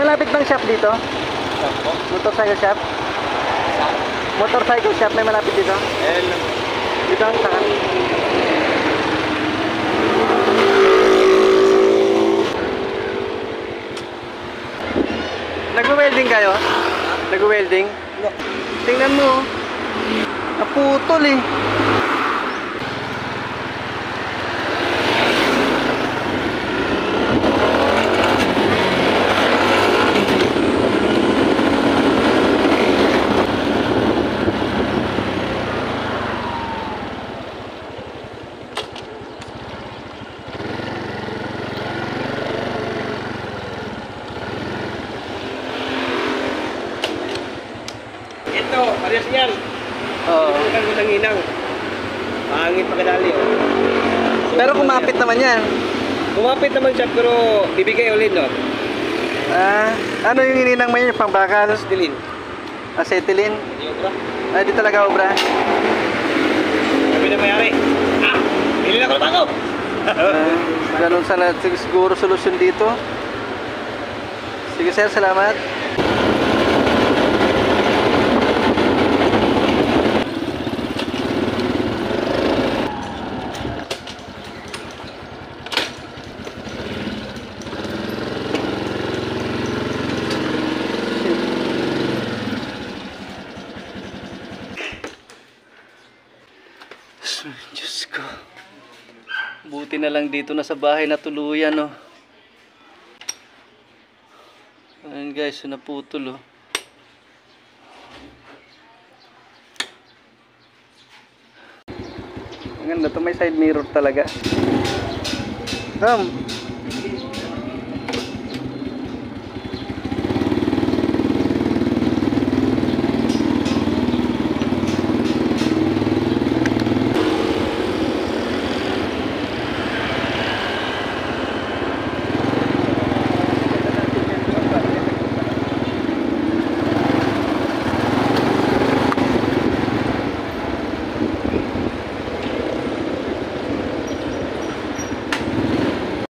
malapit bang shop dito? Motorcycle shop? Motorcycle shop may malapit dito? Dito ang saan? Nagwe-welding kayo? Nagwe-welding? Tingnan mo. Naputol eh. Ito, parehas yan. Oo. Bukan mo ng inang. Pangit pagkadali. Oh. Pero kumapit naman yan. Kumapit naman siya pero bibigay ulit no. Ano yung hininang mo yun? Pangbakal? Acetylene. Acetylene? Hindi obra. Di talaga obra. Sabi na mayari. Bili na ko na bago. Ganun sana siguro solusyon dito. Sige sir, salamat. Diyos ko. Buti na lang dito na sa bahay na tuluyan, oh. Ayan guys, naputol, oh. Ang ganda to, may side mirror talaga.